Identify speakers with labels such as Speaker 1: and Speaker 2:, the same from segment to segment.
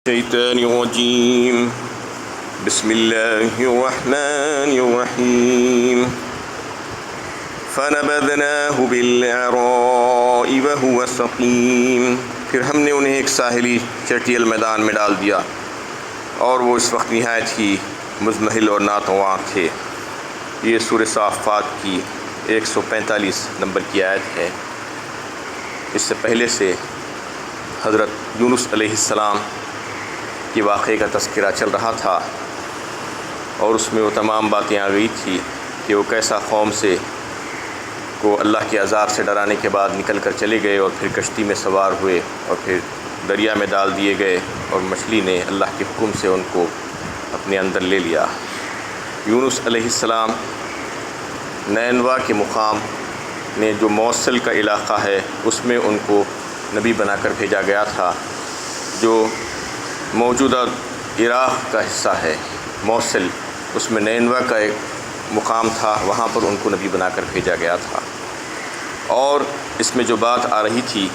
Speaker 1: الشيطان الرجيم بسم الله الرحمن الرحيم فنبذناه بالعراء وهو سقيم پھر ہم نے انہیں ایک ساحلی چٹیل میدان میں ڈال دیا اور وہ اس وقت نہایت ہی مضمحل اور ناتواں تھے۔ یہ سورہ صافات کی 145 نمبر کی آیت ہے۔ اس سے پہلے سے حضرت یونس علیہ السلام کے واقعے کا تذکرہ چل رہا تھا اور اس میں وہ تمام باتیں آ گئی تھی کہ وہ کیسا قوم سے کو اللہ کے عذاب سے ڈرانے کے بعد نکل کر چلے گئے اور پھر کشتی میں سوار ہوئے اور پھر دریا میں ڈال دیے گئے اور مچھلی نے اللہ کے حکم سے ان کو اپنے اندر لے لیا۔ یونس علیہ السلام نینوا کے مقام میں جو موصل کا علاقہ ہے اس میں ان کو نبی بنا کر بھیجا گیا تھا، جو موجودہ عراق کا حصہ ہے۔ موصل اس میں نینوا کا ایک مقام تھا، وہاں پر ان کو نبی بنا کر بھیجا گیا تھا۔ اور اس میں جو بات آ رہی تھی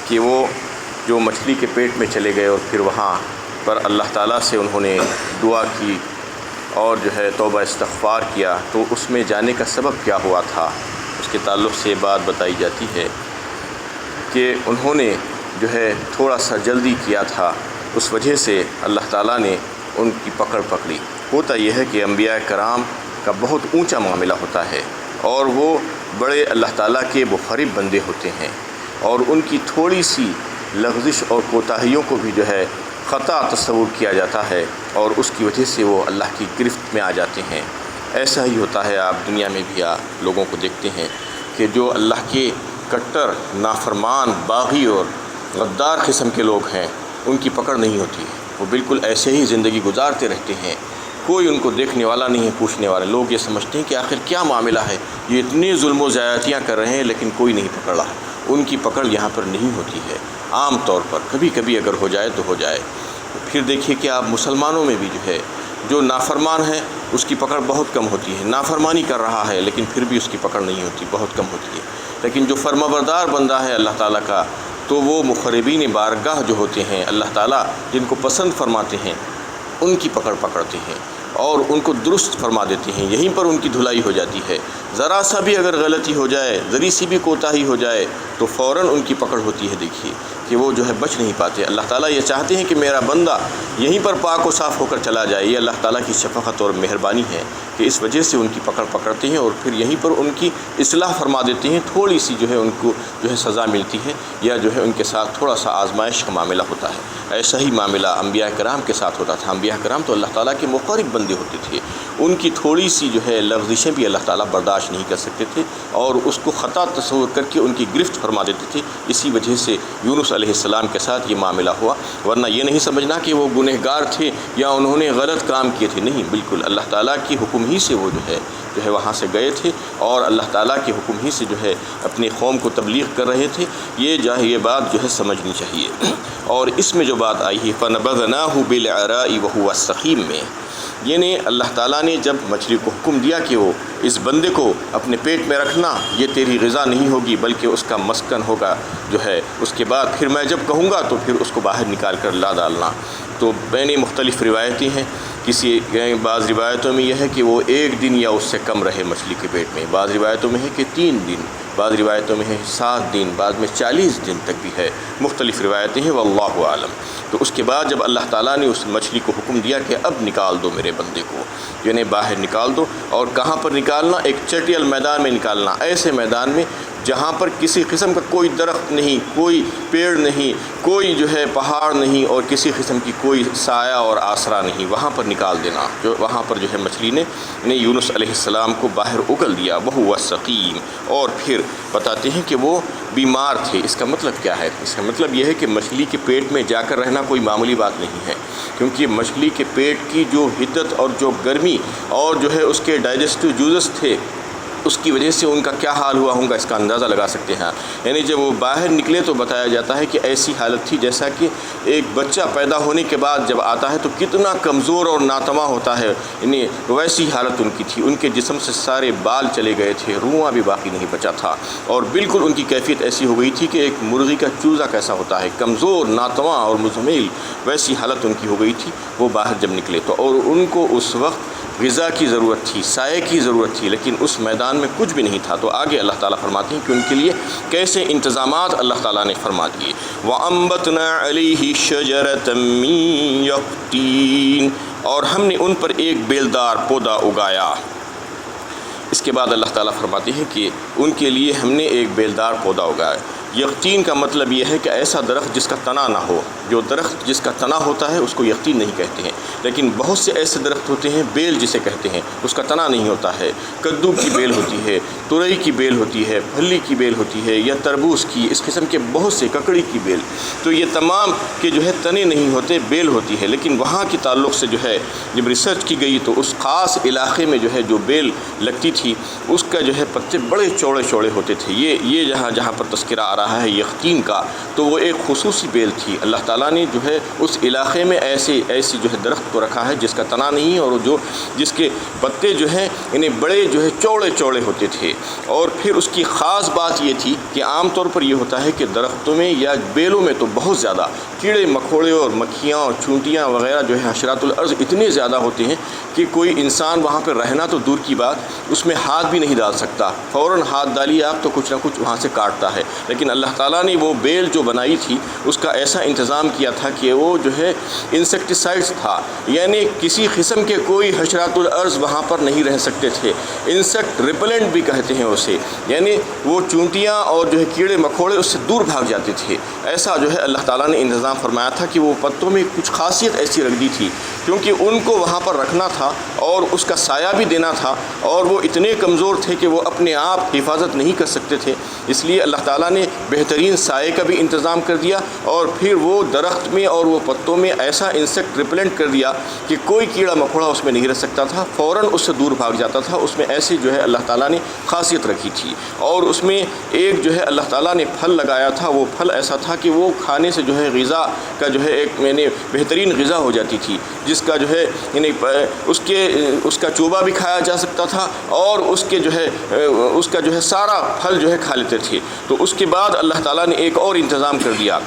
Speaker 1: کہ وہ جو مچھلی کے پیٹ میں چلے گئے اور پھر وہاں پر اللہ تعالیٰ سے انہوں نے دعا کی اور جو ہے توبہ استغفار کیا، تو اس میں جانے کا سبب کیا ہوا تھا، اس کے تعلق سے بات بتائی جاتی ہے کہ انہوں نے جو ہے تھوڑا سا جلدی کیا تھا، اس وجہ سے اللہ تعالیٰ نے ان کی پکڑ پکڑی۔ ہوتا یہ ہے کہ انبیاء کرام کا بہت اونچا معاملہ ہوتا ہے اور وہ بڑے اللہ تعالیٰ کے مقرب بندے ہوتے ہیں، اور ان کی تھوڑی سی لغزش اور کوتاہیوں کو بھی جو ہے خطا تصور کیا جاتا ہے اور اس کی وجہ سے وہ اللہ کی گرفت میں آ جاتے ہیں۔ ایسا ہی ہوتا ہے، آپ دنیا میں بھی لوگوں کو دیکھتے ہیں کہ جو اللہ کے کٹر نافرمان باغی اور غدار قسم کے لوگ ہیں، ان کی پکڑ نہیں ہوتی، وہ بالکل ایسے ہی زندگی گزارتے رہتے ہیں، کوئی ان کو دیکھنے والا نہیں ہے، پوچھنے والا۔ لوگ یہ سمجھتے ہیں کہ آخر کیا معاملہ ہے، یہ اتنے ظلم و زیادتیاں کر رہے ہیں لیکن کوئی نہیں پکڑ رہا۔ ان کی پکڑ یہاں پر نہیں ہوتی ہے، عام طور پر کبھی کبھی اگر ہو جائے تو ہو جائے۔ پھر دیکھیے کہ آپ مسلمانوں میں بھی جو ہے جو نافرمان ہے اس کی پکڑ بہت کم ہوتی ہے، نافرمانی کر رہا ہے لیکن پھر بھی اس کی پکڑ نہیں ہوتی، بہت کم ہوتی ہے۔ لیکن جو فرمانبردار بندہ ہے اللہ تعالیٰ کا، تو وہ مقربین بارگاہ جو ہوتے ہیں اللہ تعالیٰ جن کو پسند فرماتے ہیں، ان کی پکڑ پکڑتے ہیں اور ان کو درست فرما دیتے ہیں، یہیں پر ان کی دھلائی ہو جاتی ہے۔ ذرا سا بھی اگر غلطی ہو جائے، ذری سی بھی کوتاہی ہو جائے تو فوراً ان کی پکڑ ہوتی ہے۔ دیکھیے کہ وہ جو ہے بچ نہیں پاتے۔ اللہ تعالیٰ یہ چاہتے ہیں کہ میرا بندہ یہیں پر پاک و صاف ہو کر چلا جائے۔ یہ اللہ تعالیٰ کی شفقت اور مہربانی ہے کہ اس وجہ سے ان کی پکڑ پکڑتے ہیں اور پھر یہیں پر ان کی اصلاح فرما دیتے ہیں۔ تھوڑی سی جو ہے ان کو جو ہے سزا ملتی ہے یا جو ہے ان کے ساتھ تھوڑا سا آزمائش کا معاملہ ہوتا ہے۔ ایسا ہی معاملہ انبیاء کرام کے ساتھ ہوتا تھا۔ انبیاء کرام تو اللہ تعالیٰ کے مقرب بندے ہوتے تھے، ان کی تھوڑی سی جو ہے لغزشیں بھی اللہ تعالیٰ برداشت نہیں کر سکتے تھے اور اس کو خطا تصور کر کے ان کی گرفت فرما دیتے تھے۔ اسی وجہ سے یونس علیہ السلام کے ساتھ یہ معاملہ ہوا، ورنہ یہ نہیں سمجھنا کہ وہ گنہگار تھے یا انہوں نے غلط کام کیے تھے، نہیں، بالکل اللہ تعالیٰ کی حکم ہی سے وہ جو ہے وہاں سے گئے تھے اور اللہ تعالیٰ کے حکم ہی سے جو ہے اپنی قوم کو تبلیغ کر رہے تھے۔ یہ بات جو ہے سمجھنی چاہیے۔ اور اس میں جو بات آئی ہے فَنَبَذْنَاهُ بِالْعَرَاءِ وَهُوَ سَقِيمٌ میں، یعنی اللہ تعالیٰ نے جب مچھلی کو حکم دیا کہ وہ اس بندے کو اپنے پیٹ میں رکھنا، یہ تیری غذا نہیں ہوگی بلکہ اس کا مسکن ہوگا جو ہے، اس کے بعد پھر میں جب کہوں گا تو پھر اس کو باہر نکال کر لا ڈالنا۔ تو بین مختلف روایتیں ہیں، بعض روایتوں میں یہ ہے کہ وہ 1 دن یا اس سے کم رہے مچھلی کے پیٹ میں، بعض روایتوں میں ہے کہ 3 دن، بعض روایتوں میں ہے 7 دن، بعض میں 40 دن تک بھی ہے، مختلف روایتیں ہیں، واللہ عالم۔ تو اس کے بعد جب اللہ تعالیٰ نے اس مچھلی کو حکم دیا کہ اب نکال دو میرے بندے کو، یعنی باہر نکال دو، اور کہاں پر نکالنا؟ ایک چٹیل میدان میں نکالنا، ایسے میدان میں جہاں پر کسی قسم کا کوئی درخت نہیں، کوئی پیڑ نہیں، کوئی جو ہے پہاڑ نہیں اور کسی قسم کی کوئی سایہ اور آسرا نہیں، وہاں پر نکال دینا۔ جو وہاں پر جو ہے مچھلی نے یونس علیہ السلام کو باہر اگل دیا، وَهُوَ سَقِيمٌ، اور پھر بتاتے ہیں کہ وہ بیمار تھے۔ اس کا مطلب کیا ہے؟ اس کا مطلب یہ ہے کہ مچھلی کے پیٹ میں جا کر رہنا کوئی معمولی بات نہیں ہے، کیونکہ مچھلی کے پیٹ کی جو حدت اور جو گرمی اور جو ہے اس کے ڈائجسٹو جوزس تھے، اس کی وجہ سے ان کا کیا حال ہوا ہوگا اس کا اندازہ لگا سکتے ہیں. یعنی جب وہ باہر نکلے تو بتایا جاتا ہے کہ ایسی حالت تھی جیسا کہ ایک بچہ پیدا ہونے کے بعد جب آتا ہے تو کتنا کمزور اور ناتواں ہوتا ہے، یعنی ویسی حالت ان کی تھی. ان کے جسم سے سارے بال چلے گئے تھے، رواں بھی باقی نہیں بچا تھا، اور بالکل ان کی کیفیت ایسی ہو گئی تھی کہ ایک مرغی کا چوزا کیسا ہوتا ہے، کمزور، ناتواں اور مزمل، ویسی حالت ان کی ہو گئی تھی. وہ باہر جب نکلے تو اور ان کو اس وقت غذا کی ضرورت تھی، سائے کی ضرورت تھی، لیکن اس میدان میں کچھ بھی نہیں تھا. تو آگے اللہ تعالیٰ فرماتے ہیں کہ ان کے لیے کیسے انتظامات اللہ تعالیٰ نے فرما دیے. وَأَنبَتْنَا عَلَيْهِ شَجَرَةً مِّن يَقْطِينٍ، اور ہم نے ان پر ایک بیلدار پودا اگایا. اس کے بعد اللہ تعالیٰ فرماتے ہیں کہ ان کے لیے ہم نے ایک بیلدار پودا اگایا. یقطین کا مطلب یہ ہے کہ ایسا درخت جس کا تنا نہ ہو. جو درخت جس کا تنا ہوتا ہے اس کو یقطین نہیں کہتے ہیں، لیکن بہت سے ایسے درخت ہوتے ہیں، بیل جسے کہتے ہیں، اس کا تنا نہیں ہوتا ہے. کدو کی بیل ہوتی ہے، ترئی کی بیل ہوتی ہے، پھلی کی بیل ہوتی ہے، یا تربوز کی، اس قسم کے بہت سے، ککڑی کی بیل. تو یہ تمام کے جو ہے تنے نہیں ہوتے، بیل ہوتی ہے. لیکن وہاں کے تعلق سے جو ہے جب ریسرچ کی گئی تو اس خاص علاقے میں جو ہے جو بیل لگتی تھی اس کا جو ہے پتے بڑے چوڑے چوڑے ہوتے تھے. یہ جہاں پر تذکرہ آ رہا ہے یقطین کا، تو وہ ایک خصوصی بیل تھی. اللہ تعالیٰ نے جو ہے اس علاقے میں ایسی جو ہے درخت کو رکھا ہے جس کا تنا نہیں، اور جس کے پتے جو ہیں انہیں بڑے جو ہے چوڑے چوڑے ہوتے تھے. اور پھر اس کی خاص بات یہ تھی کہ عام طور پر یہ ہوتا ہے کہ درختوں میں یا بیلوں میں تو بہت زیادہ کیڑے مکوڑے اور مکھیاں اور چونٹیاں وغیرہ جو ہے حشرات الارض اتنے زیادہ ہوتے ہیں کہ کوئی انسان وہاں پہ رہنا تو دور کی بات، اس میں ہاتھ بھی نہیں ڈال سکتا. فوراً ہاتھ ڈالیے آپ تو کچھ نہ کچھ وہاں سے کاٹتا ہے. لیکن اللہ تعالیٰ نے وہ بیل جو بنائی تھی اس کا ایسا انتظام کیا تھا کہ وہ جو ہے انسیکٹیسائڈز تھا، یعنی کسی قسم کے کوئی حشرات الارض وہاں پر نہیں رہ سکتے تھے. انسیکٹ ریپلنٹ بھی کہتے ہیں اسے، یعنی وہ چونٹیاں اور جو ہے کیڑے مکوڑے اس سے دور بھاگ جاتے تھے. ایسا جو ہے اللہ تعالیٰ نے انتظام فرمایا تھا کہ وہ پتوں میں کچھ خاصیت ایسی رکھ دی تھی کیونکہ ان کو وہاں پر رکھنا تھا اور اس کا سایہ بھی دینا تھا، اور وہ اتنے کمزور تھے کہ وہ اپنے آپ حفاظت نہیں کر سکتے تھے. اس لیے اللہ تعالیٰ نے بہترین سائے کا بھی انتظام کر دیا، اور پھر وہ درخت میں اور وہ پتوں میں ایسا انسیکٹ ریپلنٹ کر دیا کہ کوئی کیڑا مکوڑا اس میں نہیں رہ سکتا تھا، فوراً اس سے دور بھاگ جاتا تھا. اس میں ایسی جو ہے اللہ تعالیٰ نے خاصیت رکھی تھی. اور اس میں ایک جو ہے اللہ تعالیٰ نے پھل لگایا تھا، وہ پھل ایسا تھا کہ وہ کھانے سے جو ہے غذا کا جو ہے ایک بہترین غذا ہو جاتی تھی، جس کا جو ہے یعنی اس کا چوبا بھی کھایا جا سکتا تھا، اور اس کا جو ہے سارا پھل جو ہے کھا لیتے تھے. تو اس کے بعد اللہ تعالیٰ نے ایک اور انتظام کر دیا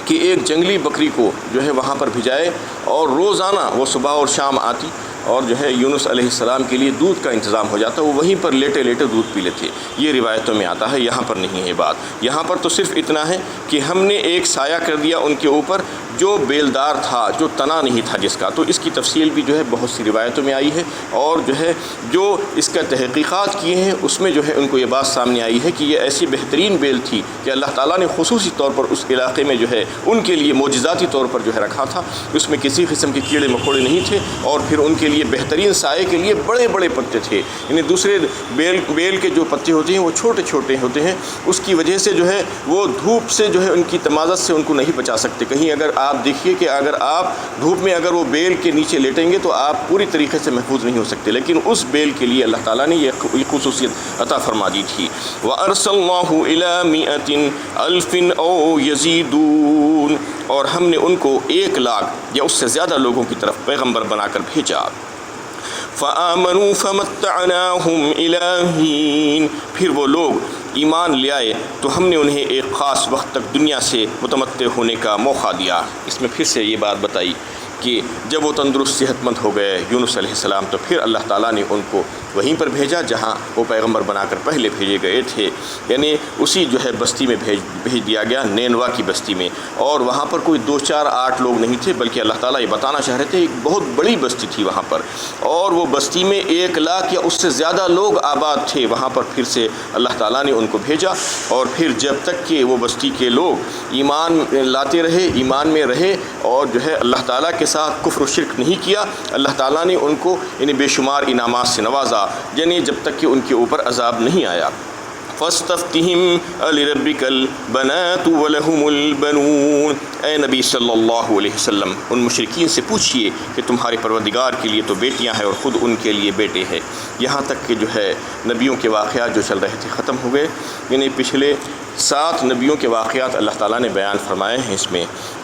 Speaker 1: کہ ایک جنگلی بکری کو جو ہے وہاں پر بھجائے، اور روزانہ وہ صبح اور شام آتی اور جو ہے یونس علیہ السلام کے لیے دودھ کا انتظام ہو جاتا. وہ وہیں پر لیٹے لیٹے دودھ پی لیتے. یہ روایتوں میں آتا ہے، یہاں پر نہیں ہے بات. یہاں پر تو صرف اتنا ہے کہ ہم نے ایک سایہ کر دیا ان کے اوپر جو بیلدار تھا، جو تنا نہیں تھا جس کا. تو اس کی تفصیل بھی جو ہے بہت سی روایتوں میں آئی ہے، اور جو ہے جو اس کا تحقیقات کیے ہیں اس میں جو ہے ان کو یہ بات سامنے آئی ہے کہ یہ ایسی بہترین بیل تھی کہ اللہ تعالیٰ نے خصوصی طور پر اس علاقے میں جو ہے ان کے لیے معجزاتی طور پر جو ہے رکھا تھا. اس میں کسی قسم کے کیڑے مکوڑے نہیں تھے، اور پھر ان کے لیے بہترین سائے کے لیے بڑے بڑے پتے تھے. یعنی دوسرے بیل کے جو پتے ہوتے ہیں وہ چھوٹے چھوٹے ہوتے ہیں. اس کی وجہ سے جو ہے وہ دھوپ سے جو ہے ان کی تمازت سے ان کو نہیں بچا سکتے. کہیں اگر آپ دیکھیے کہ اگر آپ دھوپ میں اگر وہ بیل کے نیچے لیٹیں گے تو آپ پوری طریقے سے محفوظ نہیں ہو سکتے. لیکن اس بیل کے لیے اللہ تعالیٰ نے یہ خصوصیت عطا فرما دی تھی. وَأَرْسَلْنَاهُ إِلَىٰ مِئَةٍ أَلْفٍ أَوْ يَزِيدُونَ، اور ہم نے ان کو 1,00,000 یا اس سے زیادہ لوگوں کی طرف پیغمبر بنا کر بھیجا. فَآمَنُوا فَمَتَّعْنَاهُمْ إِلَىٰ حِينٍ، پھر وہ لوگ ایمان لے آئے تو ہم نے انہیں ایک خاص وقت تک دنیا سے متمتع ہونے کا موقع دیا. اس میں پھر سے یہ بات بتائی کہ جب وہ تندرست صحت مند ہو گئے یونس علیہ السلام، تو پھر اللہ تعالیٰ نے ان کو وہیں پر بھیجا جہاں وہ پیغمبر بنا کر پہلے بھیجے گئے تھے. یعنی اسی جو ہے بستی میں بھیج دیا گیا، نینوا کی بستی میں. اور وہاں پر کوئی 2 4 8 لوگ نہیں تھے، بلکہ اللہ تعالیٰ یہ بتانا چاہ رہے تھے ایک بہت بڑی بستی تھی وہاں پر. اور وہ بستی میں 1,00,000 یا اس سے زیادہ لوگ آباد تھے. وہاں پر پھر سے اللہ تعالیٰ نے ان کو بھیجا، اور پھر جب تک کہ وہ بستی کے لوگ ایمان لاتے رہے، ایمان میں رہے، اور جو ہے اللہ تعالیٰ کے ساتھ کفر و شرک نہیں کیا، اللہ تعالیٰ نے ان کو بے شمار انعامات سے نوازا، یعنی جب تک کہ ان کے اوپر عذاب نہیں آیا. فاستفتہم لربک البنات ولہم البنون، اے نبی صلی اللہ علیہ وسلم ان مشرکین سے پوچھئے کہ تمہارے پروردگار کے لیے تو بیٹیاں ہیں اور خود ان کے لیے بیٹے ہیں۔ یہاں تک کہ جو ہے نبیوں کے واقعات جو چل رہے تھے ختم ہو گئے، یعنی پچھلے 7 نبیوں کے واقعات اللہ تعالیٰ نے بیان فرمائے ہیں۔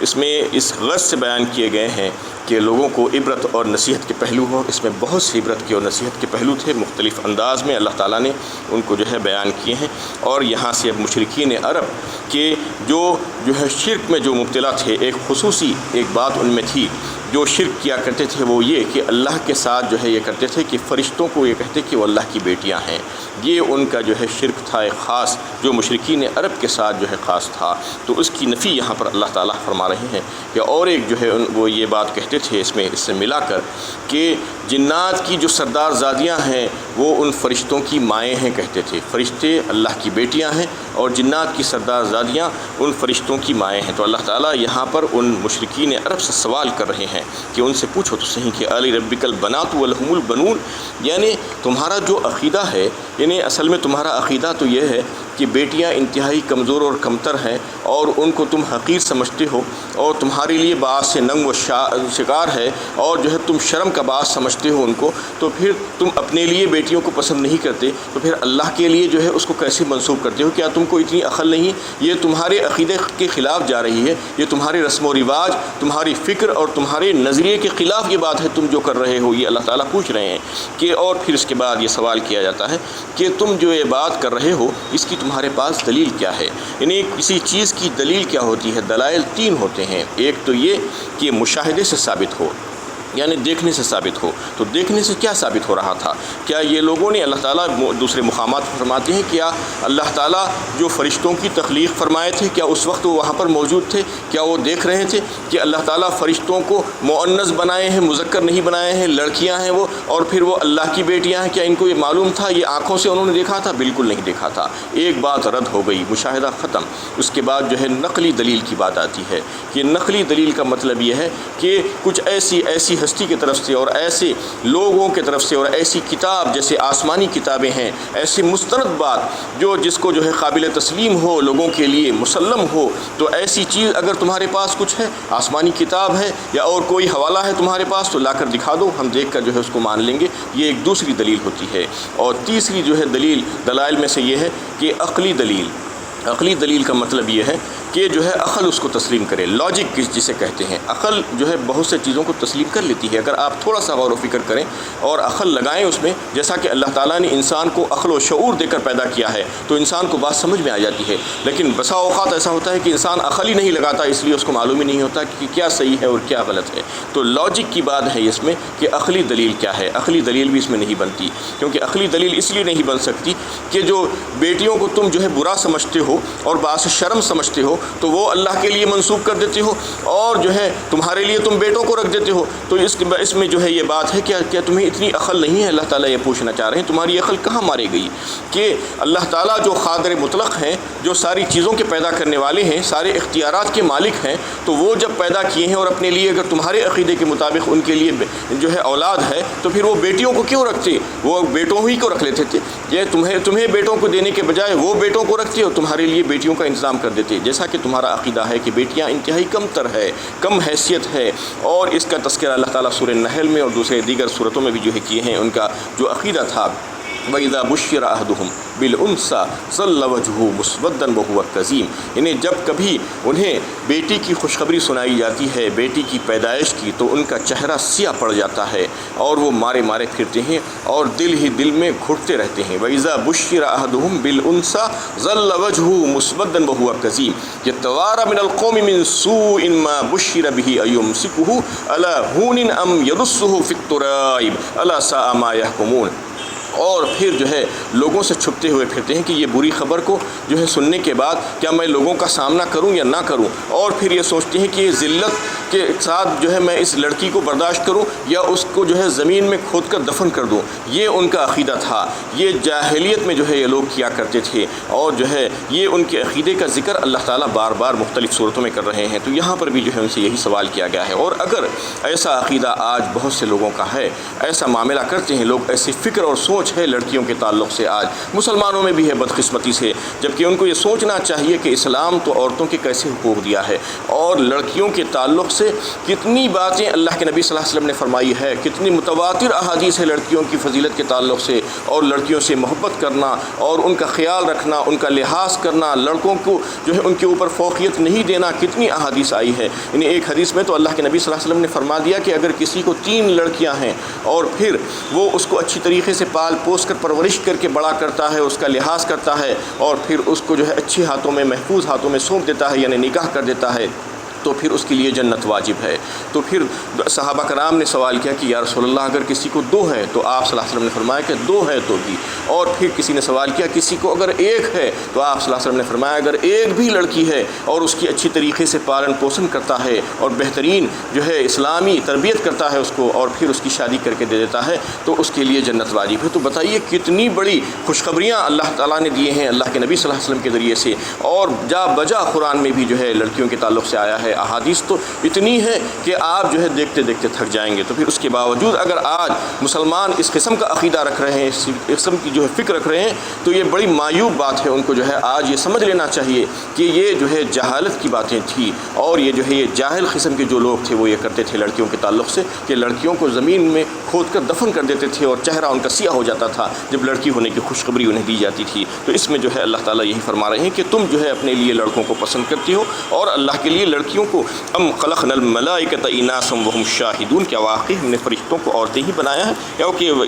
Speaker 1: اس میں اس غرض سے بیان کیے گئے ہیں کہ لوگوں کو عبرت اور نصیحت کے پہلو ہو۔ اس میں بہت سی عبرت کے اور نصیحت کے پہلو تھے، مختلف انداز میں اللہ تعالیٰ نے ان کو جو ہے بیان کیے ہیں۔ اور یہاں سے اب مشرکین عرب کے جو ہے شرک میں جو مبتلا تھے، ایک خصوصی ایک بات ان میں تھی جو شرک کیا کرتے تھے، وہ یہ کہ اللہ کے ساتھ جو ہے یہ کرتے تھے کہ فرشتوں کو یہ کہتے کہ وہ اللہ کی بیٹیاں ہیں۔ یہ ان کا جو ہے شرک تھا ایک خاص، جو مشرکین عرب کے ساتھ جو ہے خاص تھا۔ تو اس کی نفی یہاں پر اللہ تعالیٰ فرما رہے ہیں کہ اور ایک جو ہے وہ یہ بات کہتے تھے اس سے ملا کر کہ جنات کی جو سردار زادیاں ہیں وہ ان فرشتوں کی مائیں ہیں کہتے تھے۔ فرشتے اللہ کی بیٹیاں ہیں اور جنات کی سردار زادیاں ان فرشتوں کی مائیں ہیں۔ تو اللہ تعالیٰ یہاں پر ان مشرکین عرب سے سوال کر رہے ہیں کہ ان سے پوچھو تو صحیح کہ علی ربک البنات ولہم البنون، یعنی تمہارا جو عقیدہ ہے، یعنی اصل میں تمہارا عقیدہ تو یہ ہے کہ بیٹیاں انتہائی کمزور اور کمتر ہیں اور ان کو تم حقیر سمجھتے ہو اور تمہارے لیے باعث ننگ و شکار ہے اور جو ہے تم شرم کا باعث سمجھتے ہو ان کو، تو پھر تم اپنے لیے بیٹیوں کو پسند نہیں کرتے تو پھر اللہ کے لیے جو ہے اس کو کیسے منسوب کرتے ہو؟ کیا تم کو اتنی عقل نہیں؟ یہ تمہارے عقیدے کے خلاف جا رہی ہے، یہ تمہارے رسم و رواج، تمہاری فکر اور تمہارے نظریے کے خلاف یہ بات ہے تم جو کر رہے ہو، یہ اللہ تعالیٰ پوچھ رہے ہیں کہ اور پھر اس کے بعد یہ سوال کیا جاتا ہے کہ تم جو یہ بات کر رہے ہو اس کی تمہارے پاس دلیل کیا ہے؟ یعنی کسی چیز کی دلیل کیا ہوتی ہے؟ دلائل 3 ہوتے ہیں۔ ایک تو یہ کہ مشاہدے سے ثابت ہو، یعنی دیکھنے سے ثابت ہو۔ تو دیکھنے سے کیا ثابت ہو رہا تھا؟ کیا یہ لوگوں نے اللہ تعالیٰ دوسرے مقامات فرماتے ہیں کیا اللہ تعالیٰ جو فرشتوں کی تخلیق فرمائے تھے کیا اس وقت وہ وہاں پر موجود تھے؟ کیا وہ دیکھ رہے تھے کہ اللہ تعالیٰ فرشتوں کو مؤنث بنائے ہیں، مذکر نہیں بنائے ہیں، لڑکیاں ہیں وہ اور پھر وہ اللہ کی بیٹیاں ہیں؟ کیا ان کو یہ معلوم تھا؟ یہ آنکھوں سے انہوں نے دیکھا تھا؟ بالکل نہیں دیکھا تھا۔ ایک بات رد ہو گئی، مشاہدہ ختم۔ اس کے بعد جو ہے نقلی دلیل کی بات آتی ہے کہ نقلی دلیل کا مطلب یہ ہے کہ کچھ ایسی ہستی کی طرف سے اور ایسے لوگوں کی طرف سے اور ایسی کتاب جیسے آسمانی کتابیں ہیں، ایسی مستند بات جو جس کو جو ہے قابل تسلیم ہو، لوگوں کے لیے مسلم ہو، تو ایسی چیز اگر تمہارے پاس کچھ ہے، آسمانی کتاب ہے یا اور کوئی حوالہ ہے تمہارے پاس، تو لا کر دکھا دو، ہم دیکھ کر جو ہے اس کو مان لیں گے۔ یہ ایک دوسری دلیل ہوتی ہے۔ اور تیسری جو ہے دلائل میں سے یہ ہے کہ عقلی دلیل کا مطلب یہ ہے کہ جو ہے عقل اس کو تسلیم کرے، لاجک جسے کہتے ہیں۔ عقل جو ہے بہت سے چیزوں کو تسلیم کر لیتی ہے اگر آپ تھوڑا سا غور و فکر کریں اور عقل لگائیں اس میں، جیسا کہ اللہ تعالیٰ نے انسان کو عقل و شعور دے کر پیدا کیا ہے تو انسان کو بات سمجھ میں آ جاتی ہے۔ لیکن بسا اوقات ایسا ہوتا ہے کہ انسان عقل ہی نہیں لگاتا، اس لیے اس کو معلوم ہی نہیں ہوتا کہ کیا صحیح ہے اور کیا غلط ہے۔ تو لاجک کی بات ہے اس میں کہ عقلی دلیل کیا ہے۔ عقلی دلیل بھی اس میں نہیں بنتی، کیونکہ عقلی دلیل اس لیے نہیں بن سکتی کہ جو بیٹیوں کو تم جو ہے برا سمجھتے ہو اور باعث شرم سمجھتے ہو تو وہ اللہ کے لیے منسوب کر دیتے ہو اور جو ہے تمہارے لیے تم بیٹوں کو رکھ دیتے ہو۔ تو اس میں جو ہے یہ بات ہے کیا تمہیں اتنی عقل نہیں ہے؟ اللہ تعالیٰ یہ پوچھنا چاہ رہے ہیں تمہاری عقل کہاں مارے گئی کہ اللہ تعالیٰ جو قادر مطلق ہیں، جو ساری چیزوں کے پیدا کرنے والے ہیں، سارے اختیارات کے مالک ہیں، تو وہ جب پیدا کیے ہیں اور اپنے لیے اگر تمہارے عقیدے کے مطابق ان کے لیے جو ہے اولاد ہے تو پھر وہ بیٹیوں کو کیوں رکھتے؟ وہ بیٹوں ہی کو رکھ لیتے تھے۔ یہ تمہیں بیٹوں کو دینے کے بجائے وہ بیٹوں کو رکھتے اور تمہارے لیے بیٹیوں کا انتظام کر دیتے، جیسا کہ تمہارا عقیدہ ہے کہ بیٹیاں انتہائی کم تر ہے، کم حیثیت ہے۔ اور اس کا تذکرہ اللہ تعالیٰ سورہ نحل میں اور دوسرے دیگر صورتوں میں بھی جو ہے کیے ہیں۔ ان کا جو عقیدہ تھا وَإِذَا بُشِّرَ أَحَدُهُمْ بِالْأُنثَىٰ ظَلَّ وَجْهُهُ مُسْوَدًّا وَهُوَ كَظِيمٌ، یعنی جب کبھی انہیں بیٹی کی خوشخبری سنائی جاتی ہے، بیٹی کی پیدائش کی، تو ان کا چہرہ سیاہ پڑ جاتا ہے اور وہ مارے پھرتے ہیں اور دل ہی دل میں گھٹتے رہتے ہیں۔ وَإِذَا بُشِّرَ أَحَدُهُمْ بِالْأُنثَىٰ ظَلَّ وَجْهُهُ مُسْوَدًّا وَهُوَ كَظِيمٌ يَتَوَارَىٰ مِنَ الْقَوْمِ مِنْ سُوءِ مَا بُشِّرَ بِهِ أَيُمْسِكُهُ عَلَىٰ هُونٍ أَمْ يَدُسُّهُ فِي التُّرَائِبِ أَلَا سَاءَ مَا يَحْكُمُونَ۔ اور پھر جو ہے لوگوں سے چھپتے ہوئے پھرتے ہیں کہ یہ بری خبر کو جو ہے سننے کے بعد کیا میں لوگوں کا سامنا کروں یا نہ کروں، اور پھر یہ سوچتے ہیں کہ یہ ذلت کے ساتھ جو ہے میں اس لڑکی کو برداشت کروں یا اس کو جو ہے زمین میں کھود کر دفن کر دوں۔ یہ ان کا عقیدہ تھا، یہ جاہلیت میں جو ہے یہ لوگ کیا کرتے تھے، اور جو ہے یہ ان کے عقیدے کا ذکر اللہ تعالیٰ بار بار مختلف صورتوں میں کر رہے ہیں۔ تو یہاں پر بھی جو ہے ان سے یہی سوال کیا گیا ہے۔ اور اگر ایسا عقیدہ آج بہت سے لوگوں کا ہے، ایسا معاملہ کرتے ہیں لوگ، ایسی فکر اور سوچ ہے لڑکیوں کے تعلق سے، سے آج مسلمانوں میں بھی ہے بدقسمتی سے، جبکہ ان کو یہ سوچنا چاہیے کہ اسلام تو عورتوں کے کیسے حقوق دیا ہے، اور لڑکیوں کے تعلق سے کتنی باتیں اللہ کے نبی صلی اللہ علیہ وسلم نے فرمائی ہے، کتنی متواتر احادیث ہے لڑکیوں کی فضیلت کے تعلق سے، اور لڑکیوں سے محبت کرنا اور ان کا خیال رکھنا، ان کا لحاظ کرنا، لڑکوں کو جو ہے ان کے اوپر فوقیت نہیں دینا، کتنی احادیث آئی ہے۔ یعنی ایک حدیث میں تو اللہ کے نبی صلی اللہ علیہ وسلم نے فرما دیا کہ اگر کسی کو 3 لڑکیاں ہیں اور پھر وہ اس کو اچھی طریقے سے پال پوس کر پرورش کر کے بڑا کرتا ہے، اس کا لحاظ کرتا ہے، اور پھر اس کو جو ہے اچھے ہاتھوں میں محفوظ ہاتھوں میں سونپ دیتا ہے، یعنی نکاح کر دیتا ہے، تو پھر اس کے لیے جنت واجب ہے۔ تو پھر صحابہ کرام نے سوال کیا کہ یا رسول اللہ اگر کسی کو 2 ہے، تو آپ صلی اللہ علیہ وسلم نے فرمایا کہ 2 ہے تو بھی، اور پھر کسی نے سوال کیا کسی کو اگر 1 ہے، تو آپ صلی اللہ علیہ وسلم نے فرمایا اگر 1 بھی لڑکی ہے اور اس کی اچھی طریقے سے پالن پوشن کرتا ہے اور بہترین جو ہے اسلامی تربیت کرتا ہے اس کو، اور پھر اس کی شادی کر کے دے دیتا ہے، تو اس کے لیے جنت واجب ہے۔ تو بتائیے کتنی بڑی خوشخبریاں اللہ تعالیٰ نے دیے ہیں اللہ کے نبی صلی اللہ علیہ وسلم کے ذریعے سے، اور جا بجا قرآن میں بھی جو ہے لڑکیوں کے تعلق سے آیا ہے، احادیث تو اتنی ہے کہ آپ جو ہے دیکھتے دیکھتے تھک جائیں گے۔ تو پھر اس کے باوجود اگر آج مسلمان اس قسم کا عقیدہ رکھ رہے ہیں، اس قسم کی جو ہے فکر رکھ رہے ہیں، تو یہ بڑی معیوب بات ہے۔ ان کو جو ہے آج یہ سمجھ لینا چاہیے کہ یہ جو ہے جہالت کی باتیں تھیں، اور یہ جو ہے یہ جاہل قسم کے جو لوگ تھے وہ یہ کرتے تھے لڑکیوں کے تعلق سے کہ لڑکیوں کو زمین میں کھود کر دفن کر دیتے تھے، اور چہرہ ان کا سیاہ ہو جاتا تھا جب لڑکی ہونے کی خوشخبری انہیں دی جاتی تھی۔ تو اس میں جو ہے اللہ تعالیٰ یہی فرما رہے ہیں کہ تم جو ہے اپنے لیے لڑکوں کو پسند کرتی ہو، اور اللہ کے لیے لڑکیوں کو ام خلقنا الملائکۃ اناثا وہم شاہدون، کیا واقعی ہم نے فرشتوں کو عورتیں ہی بنایا ہے،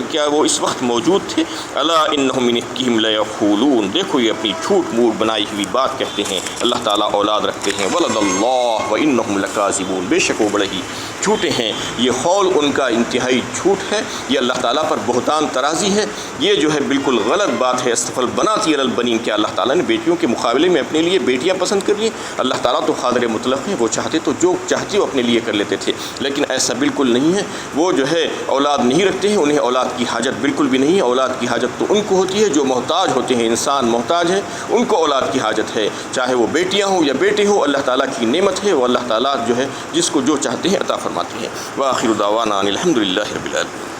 Speaker 1: کیا وہ اس وقت موجود تھے؟ الا انہم من افکہم لیقولون، دیکھو یہ اپنی جھوٹ موٹ بنائی ہوئی بات کہتے ہیں، اللہ تعالیٰ اولاد رکھتے ہیں، ولد اللہ وانہم لکاذبون، بے شک وہ بڑے ہی جھوٹے ہیں، یہ قول ان کا انتہائی جھوٹ ہے، یہ اللہ تعالیٰ پر بہتان ترازی ہے، یہ جو ہے بالکل غلط بات ہے۔ استفل بناتی البنین، کہ اللہ تعالیٰ نے بیٹیوں کے مقابلے میں اپنے لیے بیٹیاں پسند کر لی؟ اللہ تعالیٰ تو قادر مطلق ہے، وہ چاہتے تو جو چاہتے وہ اپنے لیے کر لیتے تھے، لیکن ایسا بالکل نہیں ہے۔ وہ جو ہے اولاد نہیں رکھتے ہیں، انہیں اولاد کی حاجت بالکل بھی نہیں ہے۔ اولاد کی حاجت تو ان کو ہوتی ہے جو محتاج ہوتے ہیں، انسان محتاج ہے، ان کو اولاد کی حاجت ہے، چاہے وہ بیٹیاں ہوں یا بیٹے ہوں، اللہ تعالیٰ کی نعمت ہے، وہ اللہ تعالیٰ جو ہے جس کو جو چاہتے ہیں عطا فرماتے ہیں۔ وآخر دعوانا ان الحمد للہ رب العالمین۔